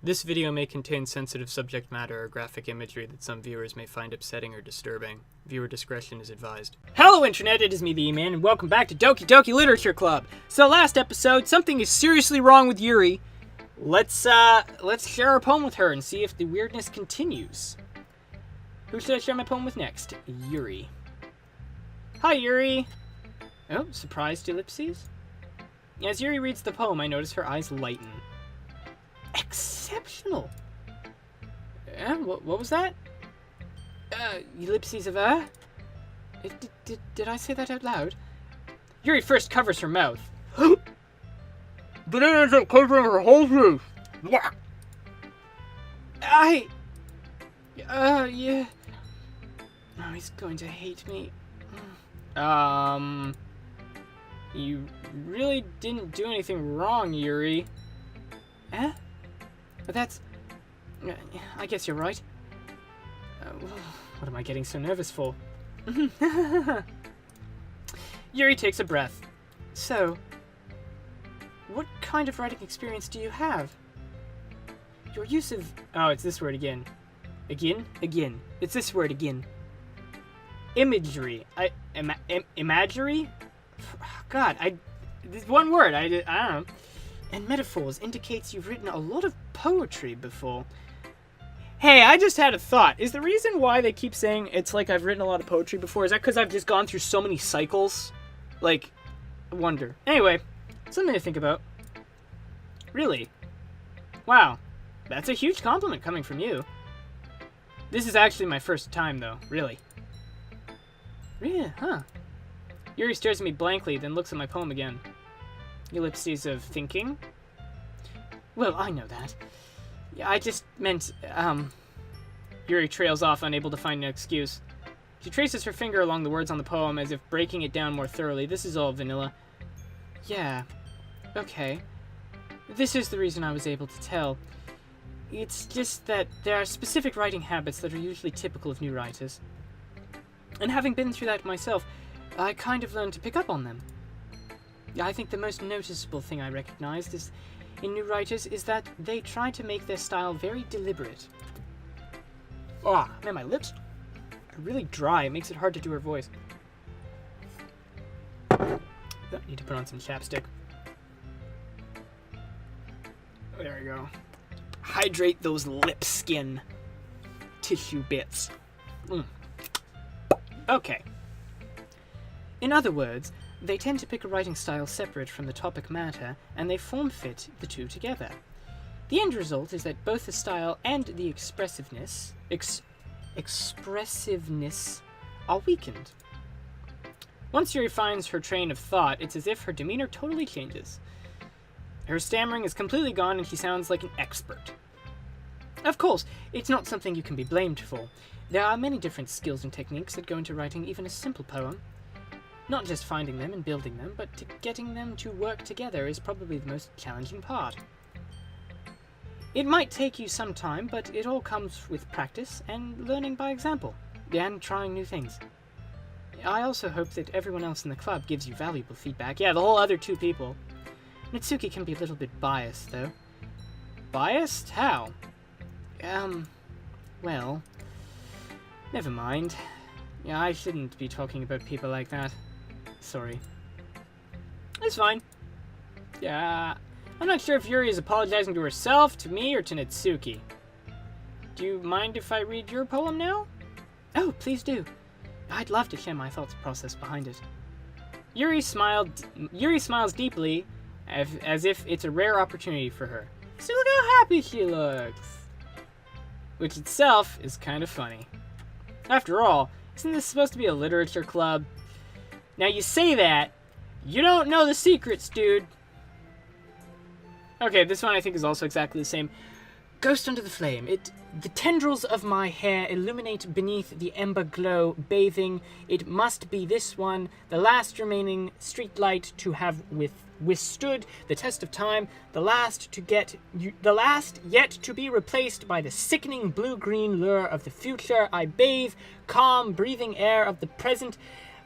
This video may contain sensitive subject matter or graphic imagery that some viewers may find upsetting or disturbing. Viewer discretion is advised. Hello Internet, it is me, the E-Man, and welcome back to Doki Doki Literature Club. So last episode, something is seriously wrong with Yuri. Let's share our poem with her and see if the weirdness continues. Who should I share my poem with next? Yuri. Hi, Yuri. Oh, surprised ellipses? As Yuri reads the poem, I notice her eyes lighten. Exceptional. What was that? Ellipses of Did I say that out loud? Yuri first covers her mouth. Bananas are covering her whole face. Yeah. Oh, he's going to hate me. You really didn't do anything wrong, Yuri. But that's... I guess you're right. What am I getting so nervous for? Yuri takes a breath. So, what kind of writing experience do you have? Your use of... Oh, it's this word again. Again? It's this word again. Imagery. Imagery? God, this one word, I don't know. And metaphors indicates you've written a lot of poetry before. Hey, I just had a thought. Is the reason why they keep saying it's like I've written a lot of poetry before, is that because I've just gone through so many cycles? Like, I wonder. Anyway, something to think about. Really? Wow. That's a huge compliment coming from you. This is actually my first time, though. Really. Yeah, huh. Yuri stares at me blankly, then looks at my poem again. Ellipses of thinking? Well, I know that. Yeah, I just meant, Yuri trails off, unable to find an excuse. She traces her finger along the words on the poem, as if breaking it down more thoroughly. This is all vanilla. Yeah. Okay. This is the reason I was able to tell. It's just that there are specific writing habits that are usually typical of new writers. And having been through that myself, I kind of learned to pick up on them. I think the most noticeable thing I recognized in new writers is that they try to make their style very deliberate. Oh, man, my lips are really dry. It makes it hard to do her voice. I need to put on some chapstick. There we go. Hydrate those lip skin tissue bits. Okay. In other words, they tend to pick a writing style separate from the topic matter, and they form-fit the two together. The end result is that both the style and the expressiveness are weakened. Once Yuri finds her train of thought, it's as if her demeanor totally changes. Her stammering is completely gone, and she sounds like an expert. Of course, it's not something you can be blamed for. There are many different skills and techniques that go into writing even a simple poem. Not just finding them and building them, but getting them to work together is probably the most challenging part. It might take you some time, but it all comes with practice and learning by example, and trying new things. I also hope that everyone else in the club gives you valuable feedback. Yeah, the whole other two people. Natsuki can be a little bit biased, though. Biased? How? Well, never mind. Yeah, I shouldn't be talking about people like that. Sorry. It's fine. Yeah, I'm not sure if Yuri is apologizing to herself, to me, or to Natsuki. Do you mind if I read your poem now? Oh, please do. I'd love to share my thoughts process behind it. Yuri smiles deeply, as if it's a rare opportunity for her. See, look how happy she looks. Which itself is kind of funny. After all, isn't this supposed to be a literature club? Now you say that, you don't know the secrets, dude. Okay, this one I think is also exactly the same. Ghost under the flame. The tendrils of my hair illuminate beneath the ember glow, bathing. It must be this one, the last remaining streetlight to have withstood the test of time, the last yet to be replaced by the sickening blue-green lure of the future. I bathe, calm, breathing air of the present,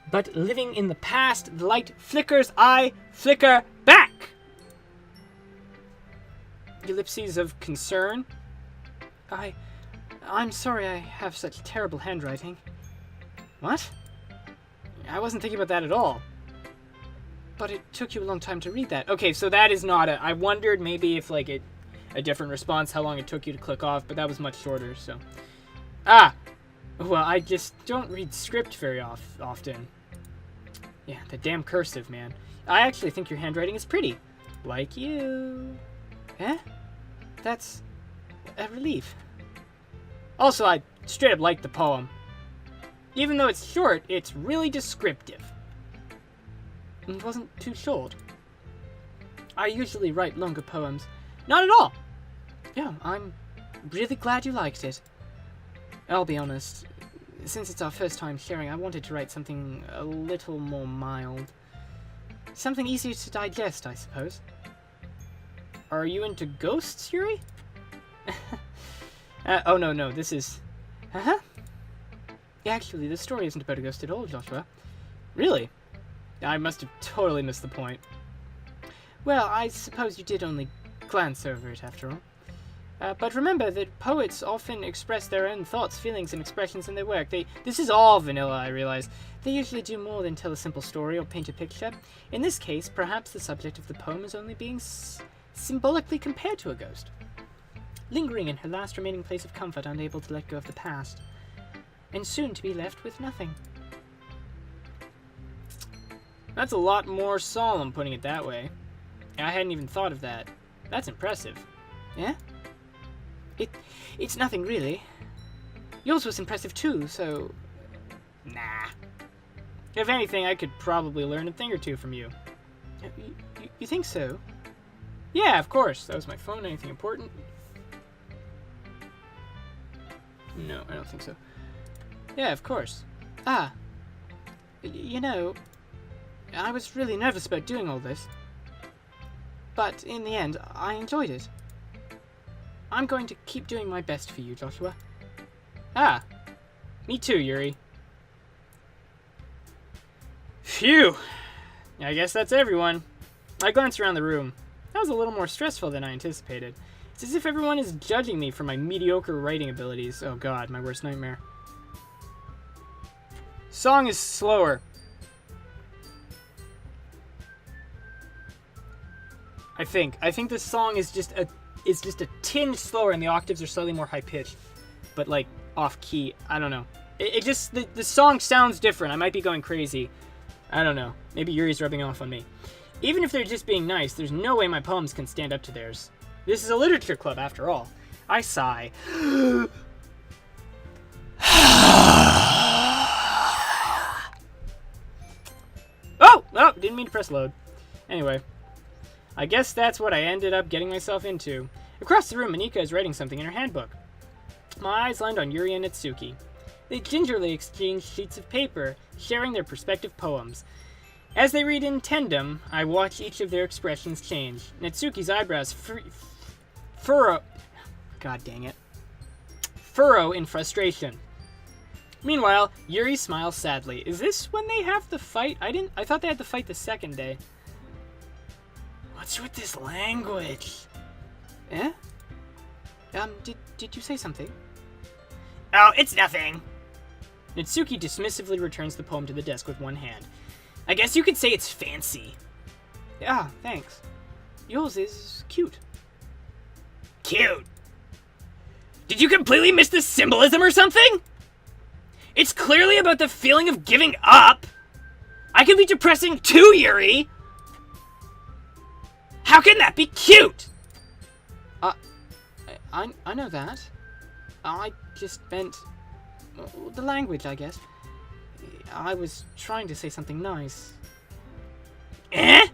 but living in the past. The light flickers, I flicker back. ellipses of concern. I'm sorry I have such terrible handwriting. What? I wasn't thinking about that at all. But it took you a long time to read that. Okay, so that is not a... I wondered maybe if, like, a different response, how long it took you to click off, but that was much shorter, so... Ah! Well, I just don't read script very often. Yeah, the damn cursive, man. I actually think your handwriting is pretty. Like you. Eh? That's a relief. Also, I straight up like the poem. Even though it's short, it's really descriptive. It wasn't too short. I usually write longer poems. Not at all. Yeah, I'm really glad you liked it. I'll be honest. Since it's our first time sharing, I wanted to write something a little more mild. Something easier to digest, I suppose. Are you into ghosts, Yuri? Oh, no, this is... Uh-huh. Actually, the story isn't about a ghost at all, Joshua. Really? I must have totally missed the point. Well, I suppose you did only glance over it, after all. But remember that poets often express their own thoughts, feelings, and expressions in their work. This is all vanilla, I realize. They usually do more than tell a simple story or paint a picture. In this case, perhaps the subject of the poem is only being symbolically compared to a ghost. Lingering in her last remaining place of comfort, unable to let go of the past. And soon to be left with nothing. That's a lot more solemn, putting it that way. I hadn't even thought of that. That's impressive. Yeah? It's nothing, really. Yours was impressive, too, so... Nah. If anything, I could probably learn a thing or two from you. You think so? Yeah, of course. That was my phone. Anything important? No, I don't think so. Yeah, of course. Ah. You know, I was really nervous about doing all this. But in the end, I enjoyed it. I'm going to keep doing my best for you, Joshua. Ah. Me too, Yuri. Phew. I guess that's everyone. I glanced around the room. That was a little more stressful than I anticipated. It's as if everyone is judging me for my mediocre writing abilities. Oh god, my worst nightmare. Song is slower. I think this song is just a tinge slower and the octaves are slightly more high pitched, but like off key. I don't know. It just the song sounds different. I might be going crazy. I don't know. Maybe Yuri's rubbing off on me. Even if they're just being nice, there's no way my poems can stand up to theirs. This is a literature club after all. I sigh. Oh, didn't mean to press load. Anyway. I guess that's what I ended up getting myself into. Across the room, Monika is writing something in her handbook. My eyes land on Yuri and Natsuki. They gingerly exchange sheets of paper, sharing their respective poems. As they read in tandem, I watch each of their expressions change. Natsuki's eyebrows furrow... God dang it. Furrow in frustration. Meanwhile, Yuri smiles sadly. Is this when they have the fight? I thought they had the fight the second day. What's with this language? Eh? Did you say something? Oh, it's nothing. Natsuki dismissively returns the poem to the desk with one hand. I guess you could say it's fancy. Yeah, thanks. Yours is cute. Cute? Did you completely miss the symbolism or something? It's clearly about the feeling of giving up. I can be depressing too, Yuri. How can that be cute? I know that. I just meant the language, I guess. I was trying to say something nice. Eh?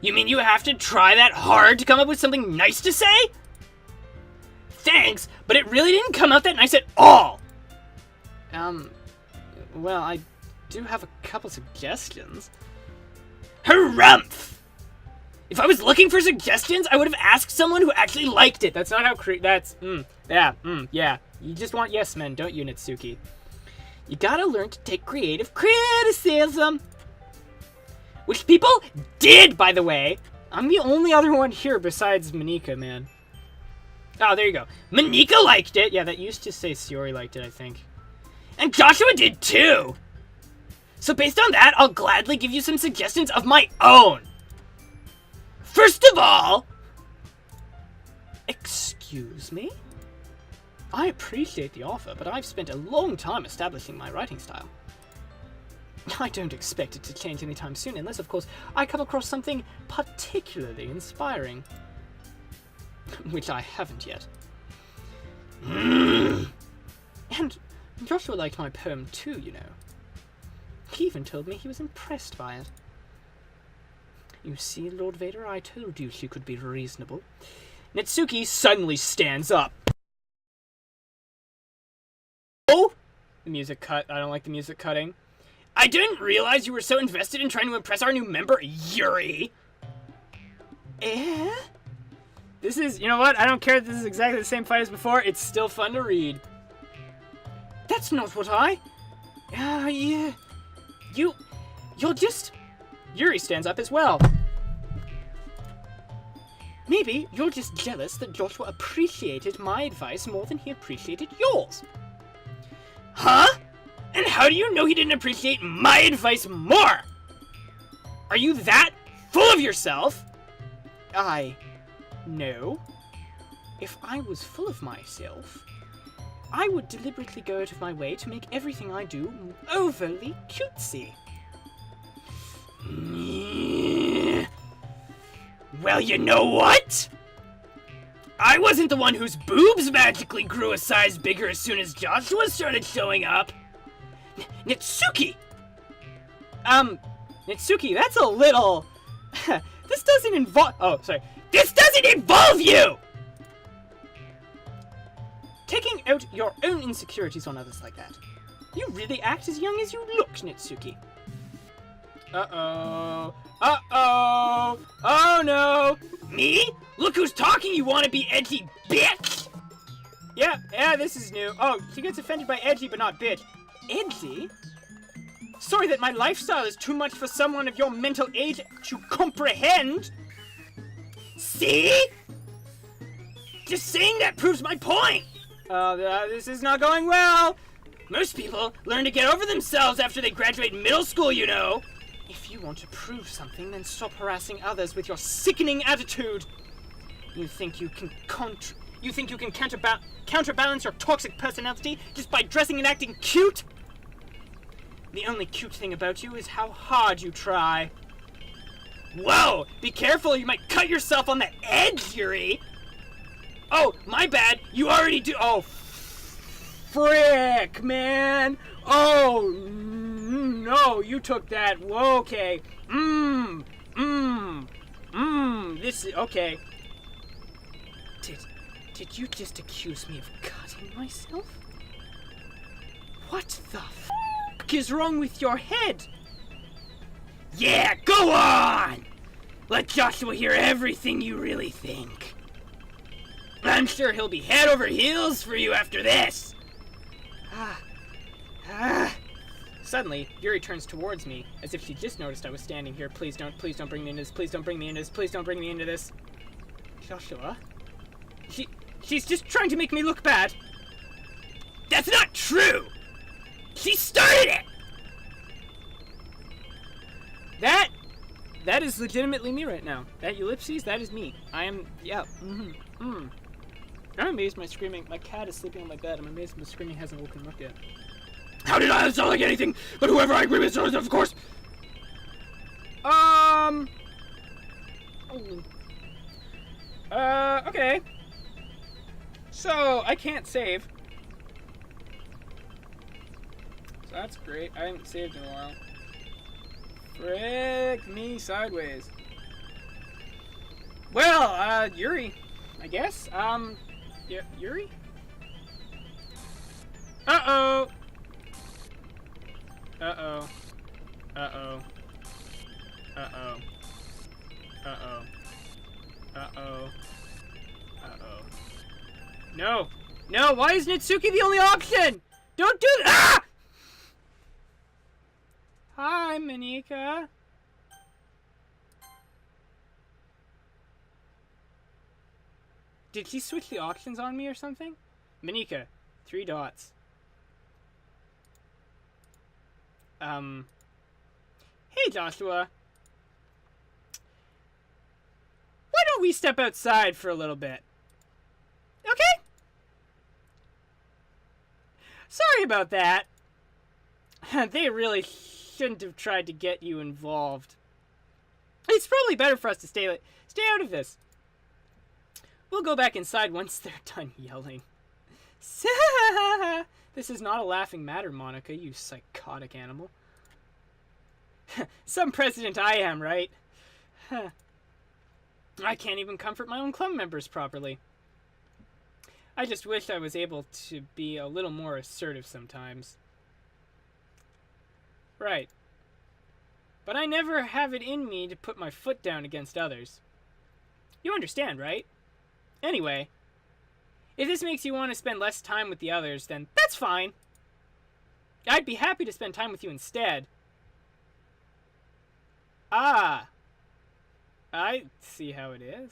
You mean you have to try that hard to come up with something nice to say? Thanks, but it really didn't come out that nice at all. Well, I do have a couple suggestions. Harumph! If I was looking for suggestions, I would have asked someone who actually liked it. That's not how yeah. You just want yes men, don't you, Natsuki? You gotta learn to take creative criticism. Which people did, by the way. I'm the only other one here besides Monika, man. Oh, there you go. Monika liked it! Yeah, that used to say Siori liked it, I think. And Joshua did too! So based on that, I'll gladly give you some suggestions of my own. First of all... Excuse me? I appreciate the offer, but I've spent a long time establishing my writing style. I don't expect it to change anytime soon, unless, of course, I come across something particularly inspiring. Which I haven't yet. And Joshua liked my poem too, you know. He even told me he was impressed by it. You see, Lord Vader, I told you she could be reasonable. Netsuki suddenly stands up. Oh! The music cut. I don't like the music cutting. I didn't realize you were so invested in trying to impress our new member, Yuri. Eh? This is, you know what? I don't care if this is exactly the same fight as before. It's still fun to read. That's not what I... yeah. You're just... Yuri stands up as well. Maybe you're just jealous that Joshua appreciated my advice more than he appreciated yours. Huh? And how do you know he didn't appreciate my advice more? Are you that full of yourself? No. If I was full of myself, I would deliberately go out of my way to make everything I do overly cutesy. Well, you know what? I wasn't the one whose boobs magically grew a size bigger as soon as Joshua started showing up. Netsuki! Netsuki, that's a little... This doesn't involve... Oh, sorry. This doesn't involve you! Taking out your own insecurities on others like that. You really act as young as you look, Netsuki. Uh-oh. Uh-oh. Oh, no. Me? Look who's talking, you wanna be edgy bitch! Yeah, this is new. Oh, she gets offended by edgy, but not bitch. Edgy? Sorry that my lifestyle is too much for someone of your mental age to comprehend. See? Just saying that proves my point. This is not going well. Most people learn to get over themselves after they graduate middle school, you know. If you want to prove something, then stop harassing others with your sickening attitude. You think you can counterbalance your toxic personality just by dressing and acting cute? The only cute thing about you is how hard you try. Whoa! Be careful, you might cut yourself on that edge, Yuri! Oh, my bad, you already do- Oh, frick, man! Oh, no, you took that, whoa, okay. This is, okay. Did you just accuse me of cutting myself? What the f*** is wrong with your head? Yeah, go on! Let Joshua hear everything you really think. I'm sure he'll be head over heels for you after this. Suddenly, Yuri turns towards me, as if she just noticed I was standing here. Please don't bring me into this, please don't bring me into this, please don't bring me into this. Joshua? She's just trying to make me look bad. That's not true! She started it! That is legitimately me right now. That ellipses, that is me. I am, yeah, I'm amazed my cat is sleeping on my bed. I'm amazed my screaming hasn't woken him up yet. How did I sound like anything but whoever I agree with, of course? Okay. So, I can't save. So that's great. I haven't saved in a while. Frick me sideways. Well, Yuri, I guess. Yeah, Yuri? Uh-oh. Uh-oh. Uh-oh. Uh-oh. Uh-oh. Uh-oh. Uh-oh. No! No! Why is Netsuki the only option? Don't do that! Ah! Hi, Monika. Did she switch the options on me or something? Manika, 3 dots. Hey, Joshua. Why don't we step outside for a little bit? Okay? Sorry about that. They really shouldn't have tried to get you involved. It's probably better for us to stay out of this. We'll go back inside once they're done yelling. This is not a laughing matter, Monica, you psychotic animal. Some president I am, right? I can't even comfort my own club members properly. I just wish I was able to be a little more assertive sometimes. Right. But I never have it in me to put my foot down against others. You understand, right? Anyway, if this makes you want to spend less time with the others, then that's fine. I'd be happy to spend time with you instead. Ah, I see how it is.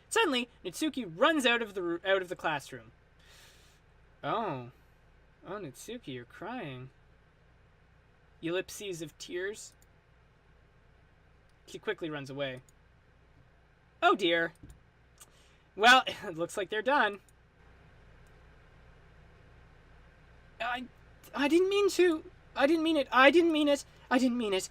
Suddenly, Natsuki runs out of the classroom. Oh, Natsuki, you're crying. Ellipses of tears. She quickly runs away. Oh dear. Well, it looks like they're done. I didn't mean to. I didn't mean it. I didn't mean it. I didn't mean it.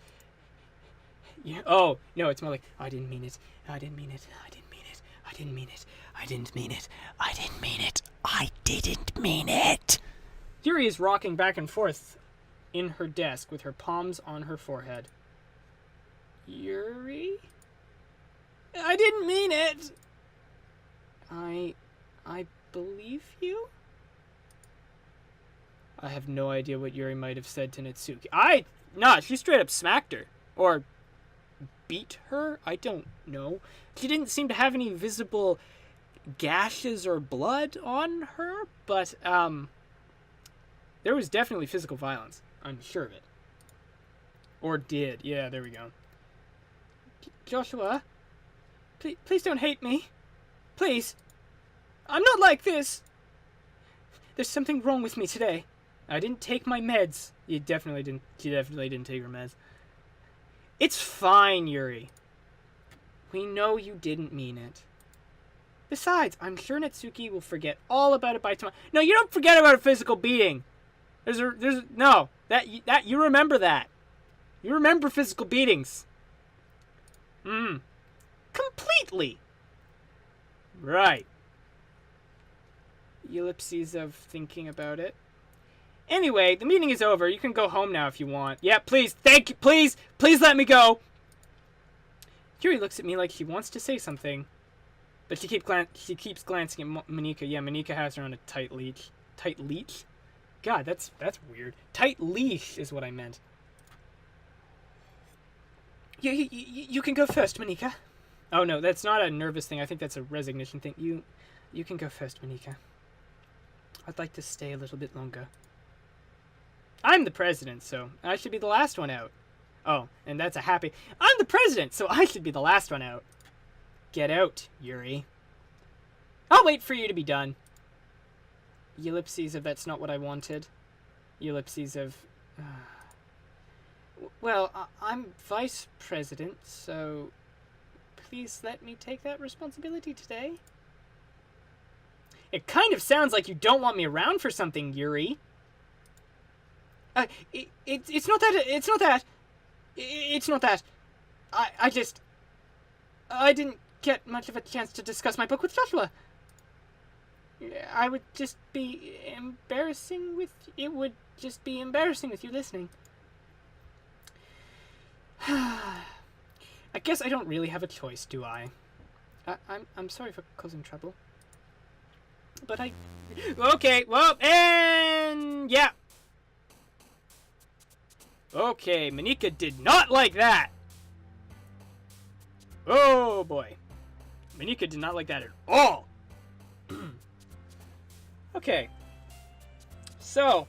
Yeah, oh, no, it's more like, I didn't mean it. I didn't mean it. I didn't mean it. I didn't mean it. I didn't mean it. I didn't mean it. I didn't mean it. Yuri is rocking back and forth in her desk with her palms on her forehead. Yuri? I didn't mean it. I believe you? I have no idea what Yuri might have said to Natsuki. Nah, she straight up smacked her. Or beat her? I don't know. She didn't seem to have any visible gashes or blood on her, but, there was definitely physical violence. I'm sure of it. Or did. Yeah, there we go. Joshua? Please don't hate me. Please. I'm not like this. There's something wrong with me today. I didn't take my meds. She definitely didn't take her meds. It's fine, Yuri. We know you didn't mean it. Besides, I'm sure Natsuki will forget all about it by tomorrow. No, you don't forget about a physical beating. No, that you remember that. You remember physical beatings. Completely. Right. Ellipses of thinking about it. Anyway, the meeting is over. You can go home now if you want. Yeah, please. Thank you. Please let me go. Yuri looks at me like she wants to say something. But she keeps glancing at Manika. Yeah, Manika has her on a tight leash. Tight leash? God, that's weird. Tight leash is what I meant. You can go first, Manika. Oh, no, that's not a nervous thing. I think that's a resignation thing. You can go first, Manika. I'd like to stay a little bit longer. I'm the president, so I should be the last one out. Oh, and that's a happy... I'm the president, so I should be the last one out. Get out, Yuri. I'll wait for you to be done. Ellipses of that's not what I wanted. Ellipses of... Well, I'm vice president, so... Please let me take that responsibility today. It kind of sounds like you don't want me around for something, Yuri. It's not that. It's not that. It's not that. I didn't get much of a chance to discuss my book with Joshua. I would just be embarrassing with... It would just be embarrassing with you listening. I guess I don't really have a choice, do I? I'm sorry for causing trouble. But I... Okay, well, and... Yeah. Okay, Manika did not like that. Oh, boy. Manika did not like that at all. Okay. So...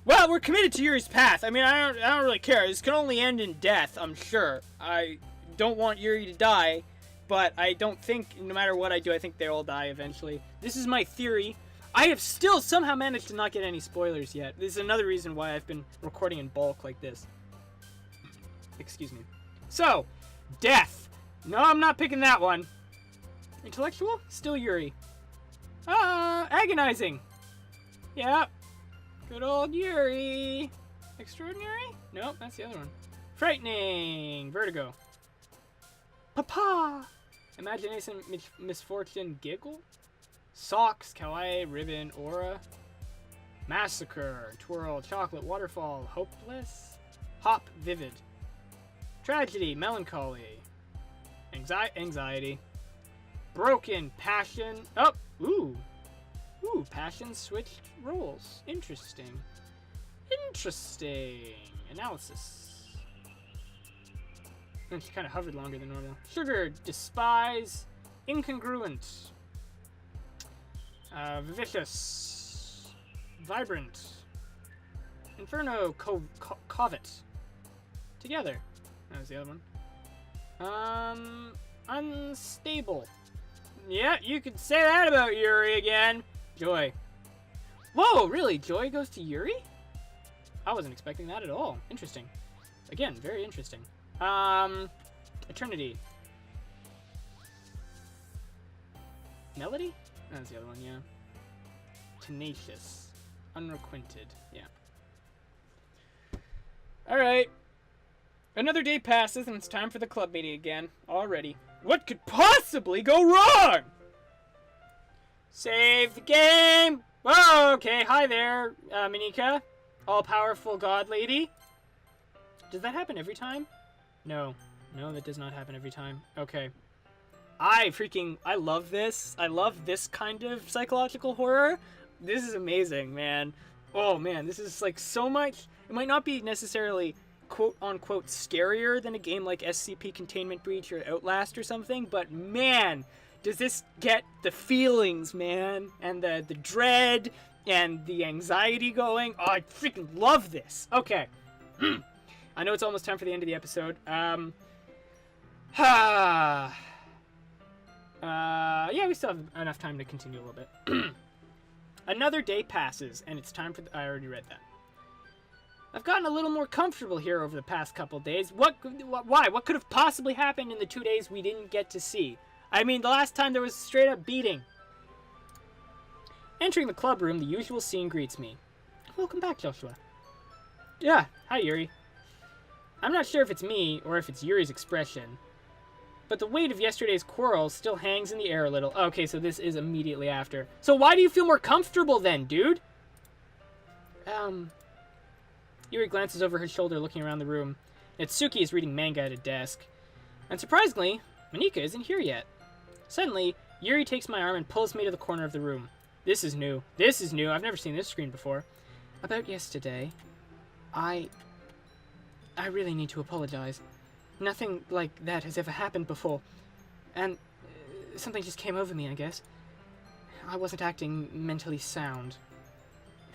Well, we're committed to Yuri's path. I mean, I don't really care. This can only end in death, I'm sure. I don't want Yuri to die, but I don't think, no matter what I do, I think they all die eventually. This is my theory. I have still somehow managed to not get any spoilers yet. This is another reason why I've been recording in bulk like this. Excuse me. So, death. No, I'm not picking that one. Intellectual? Still Yuri. Agonizing. Yeah. Good old Yuri. Extraordinary? Nope, that's the other one. Frightening. Vertigo. Papa. Imagination, misfortune, giggle. Socks, kawaii, ribbon, aura. Massacre, twirl, chocolate, waterfall, hopeless. Hop, vivid. Tragedy, melancholy. Anxiety. Broken, passion. Oh, ooh. Ooh, passion switched roles. Interesting. Interesting. Analysis. And she kind of hovered longer than normal. Sugar, despise. Incongruent. Vicious. Vibrant. Inferno, covet. Together. That was the other one. Unstable. Yeah, you could say that about Yuri again. Joy. Whoa, really? Joy goes to Yuri? I wasn't expecting that at all. Interesting. Again, very interesting. Eternity. Melody? That's the other one, yeah. Tenacious. Unrequited, yeah. Alright. Another day passes and it's time for the club meeting again. Already. What could possibly go wrong? Save the game! Whoa, okay, hi there, Monika. All-powerful god lady. Does that happen every time? No. No, that does not happen every time. Okay. I love this. I love this kind of psychological horror. This is amazing, man. Oh, man, this is, like, so much. It might not be necessarily quote-unquote scarier than a game like SCP Containment Breach or Outlast or something, but, man, does this get the feelings, man, and the dread and the anxiety going. Oh, I freaking love this. Okay. I know it's almost time for the end of the episode. Yeah, we still have enough time to continue a little bit. Another day passes, and it's time for I already read that. I've gotten a little more comfortable here over the past couple days. Why? What could have possibly happened in the 2 days we didn't get to see? I mean, the last time there was straight up beating. Entering the club room, the usual scene greets me. Welcome back, Joshua. Yeah, hi, Yuri. I'm not sure if it's me or if it's Yuri's expression, but the weight of yesterday's quarrel still hangs in the air a little. Okay, so this is immediately after. So why do you feel more comfortable then, dude? Yuri glances over his shoulder, looking around the room. Natsuki is reading manga at a desk. And surprisingly, Monika isn't here yet. Suddenly, Yuri takes my arm and pulls me to the corner of the room. This is new. This is new. I've never seen this screen before. About yesterday, I really need to apologize. Nothing like that has ever happened before. And something just came over me, I guess. I wasn't acting mentally sound.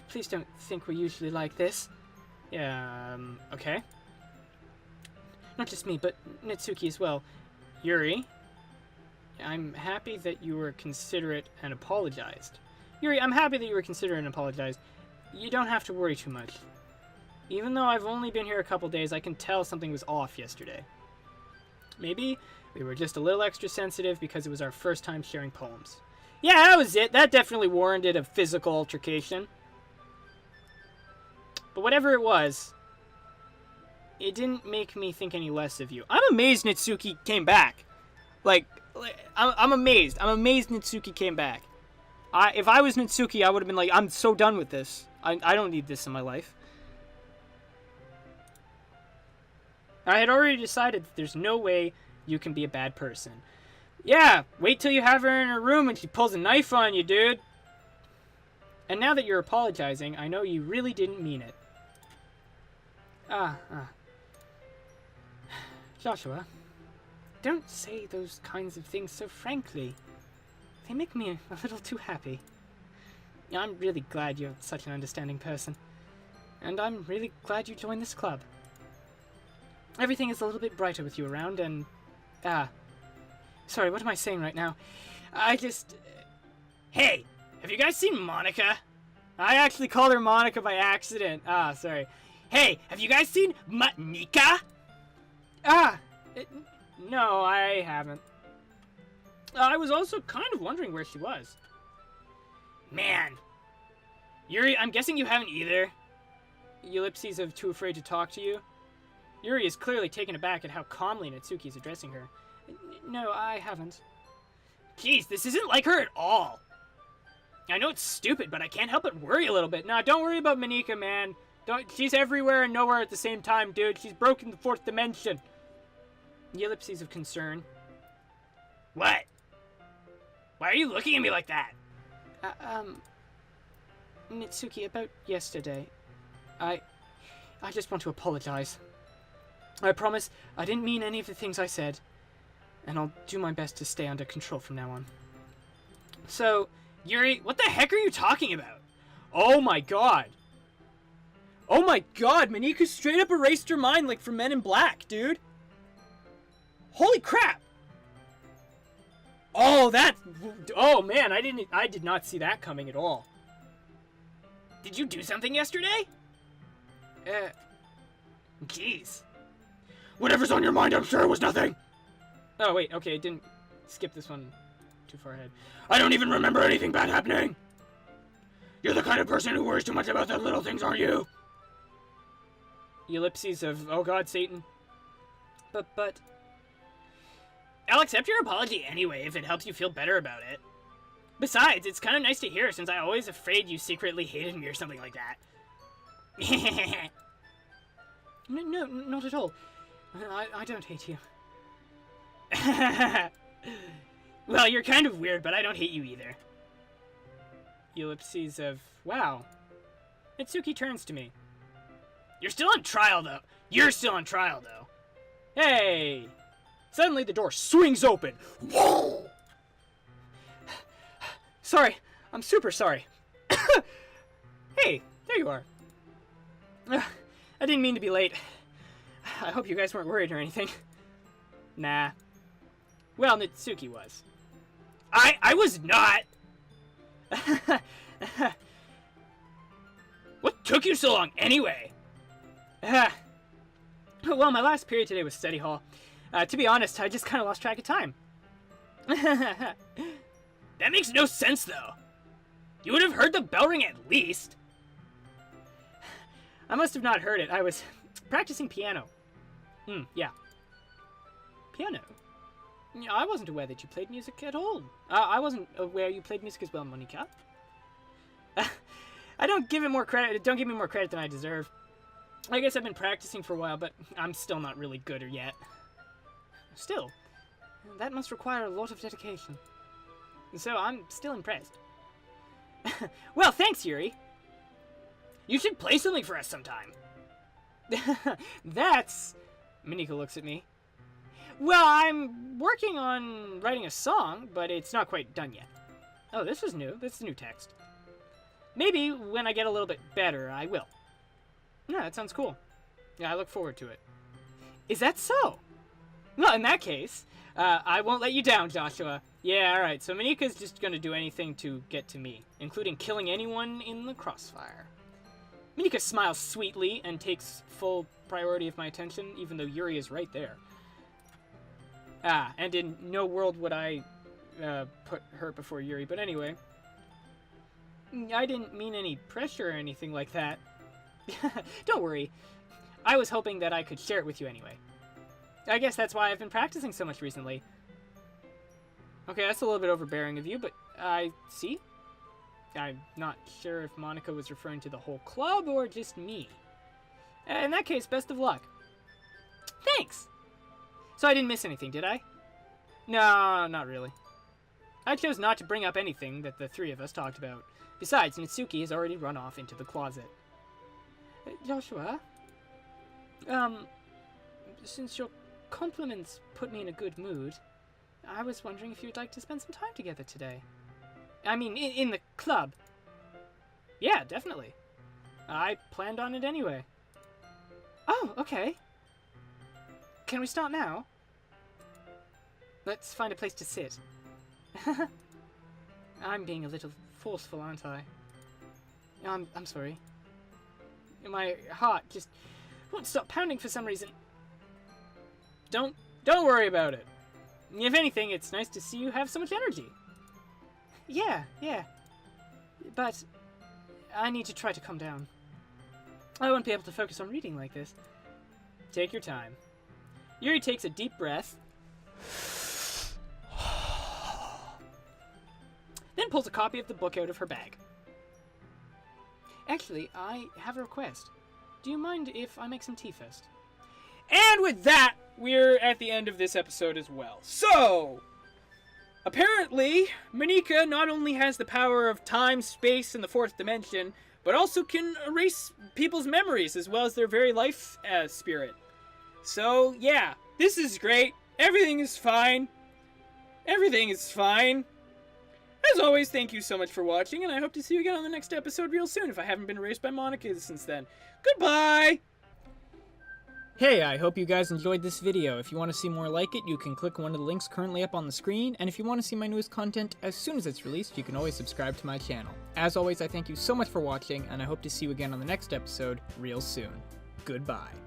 Please don't think we're usually like this. Yeah, okay. Not just me, but Natsuki as well. Yuri, I'm happy that you were considerate and apologized. Yuri, I'm happy that you were considerate and apologized. You don't have to worry too much. Even though I've only been here a couple days, I can tell something was off yesterday. Maybe we were just a little extra sensitive because it was our first time sharing poems. Yeah, that was it. That definitely warranted a physical altercation. But whatever it was, it didn't make me think any less of you. I'm amazed Natsuki came back. I'm amazed. I'm amazed Natsuki came back. If I was Natsuki, I would have been like, I'm so done with this. I don't need this in my life. I had already decided that there's no way you can be a bad person. Yeah, wait till you have her in her room and she pulls a knife on you, dude. And now that you're apologizing, I know you really didn't mean it. Joshua, don't say those kinds of things so frankly. They make me a little too happy. I'm really glad you're such an understanding person. And I'm really glad you joined this club. Everything is a little bit brighter with you around, and Sorry, what am I saying right now? I just... Hey, have you guys seen Monica? I actually called her Monica by accident. Ah, sorry. Hey, have you guys seen Nika? No, I haven't. I was also kind of wondering where she was. Man. Yuri, I'm guessing you haven't either. Ellipses of too afraid to talk to you. Yuri is clearly taken aback at how calmly Natsuki is addressing her. No, I haven't. Jeez, this isn't like her at all. I know it's stupid, but I can't help but worry a little bit. No, don't worry about Monika, man. She's everywhere and nowhere at the same time, dude. She's broken the fourth dimension. Ellipses of concern. What? Why are you looking at me like that? Natsuki, about yesterday. I just want to apologize. I promise I didn't mean any of the things I said, and I'll do my best to stay under control from now on. So, Yuri, what the heck are you talking about? Oh my god! Oh my god, Monika straight up erased her mind like from Men in Black, dude! Holy crap! Oh, oh man, I did not see that coming at all. Did you do something yesterday? Jeez. Whatever's on your mind, I'm sure it was nothing. Oh, wait, okay, I didn't skip this one too far ahead. I don't even remember anything bad happening. You're the kind of person who worries too much about the little things, aren't you? Ellipses of, oh god, Satan. But... I'll accept your apology anyway if it helps you feel better about it. Besides, it's kind of nice to hear since I always afraid you secretly hated me or something like that. No, not at all. I don't hate you. Well, you're kind of weird, but I don't hate you either. Ellipses of, wow. Mitsuki turns to me. You're still on trial, though. You're still on trial, though. Hey! Suddenly the door swings open. Whoa! Sorry. I'm super sorry. Hey, there you are. I didn't mean to be late. I hope you guys weren't worried or anything. Nah. Well, Natsuki was. I was not! What took you so long, anyway? Well, my last period today was study hall. To be honest, I just kind of lost track of time. That makes no sense, though. You would have heard the bell ring at least. I must have not heard it. I was practicing piano. Yeah. Piano? I wasn't aware that you played music at all. I wasn't aware you played music as well, Monika. Don't give me more credit than I deserve. I guess I've been practicing for a while, but I'm still not really good yet. Still, that must require a lot of dedication. So I'm still impressed. Well, thanks, Yuri. You should play something for us sometime. That's... Monika looks at me. Well, I'm working on writing a song, but it's not quite done yet. Oh, this is new. This is new text. Maybe when I get a little bit better, I will. No, that sounds cool. Yeah, I look forward to it. Is that so? Well, in that case, I won't let you down, Joshua. Yeah, alright, so Monika's just gonna do anything to get to me, including killing anyone in the crossfire. Monika smiles sweetly and takes full priority of my attention, even though Yuri is right there. And in no world would I put her before Yuri, but anyway. I didn't mean any pressure or anything like that. Don't worry. I was hoping that I could share it with you anyway. I guess that's why I've been practicing so much recently. Okay, that's a little bit overbearing of you, but I see. I'm not sure if Monika was referring to the whole club or just me. In that case, best of luck. Thanks! So I didn't miss anything, did I? No, not really. I chose not to bring up anything that the three of us talked about. Besides, Natsuki has already run off into the closet. Joshua? Since your compliments put me in a good mood, I was wondering if you'd like to spend some time together today. I mean, in the club. Yeah, definitely. I planned on it anyway. Oh, okay. Can we start now? Let's find a place to sit. I'm being a little forceful, aren't I? I'm sorry. My heart just won't stop pounding for some reason. Don't worry about it. If anything, it's nice to see you have so much energy. Yeah. But I need to try to calm down. I won't be able to focus on reading like this. Take your time. Yuri takes a deep breath, then pulls a copy of the book out of her bag. Actually, I have a request. Do you mind if I make some tea first? And with that, we're at the end of this episode as well. So, apparently, Monika not only has the power of time, space, and the fourth dimension, but also can erase people's memories as well as their very life spirit. So, yeah, this is great. Everything is fine. Everything is fine. As always, thank you so much for watching, and I hope to see you again on the next episode real soon if I haven't been erased by Monika since then. Goodbye! Hey, I hope you guys enjoyed this video. If you want to see more like it, you can click one of the links currently up on the screen, and if you want to see my newest content as soon as it's released, you can always subscribe to my channel. As always, I thank you so much for watching, and I hope to see you again on the next episode real soon. Goodbye.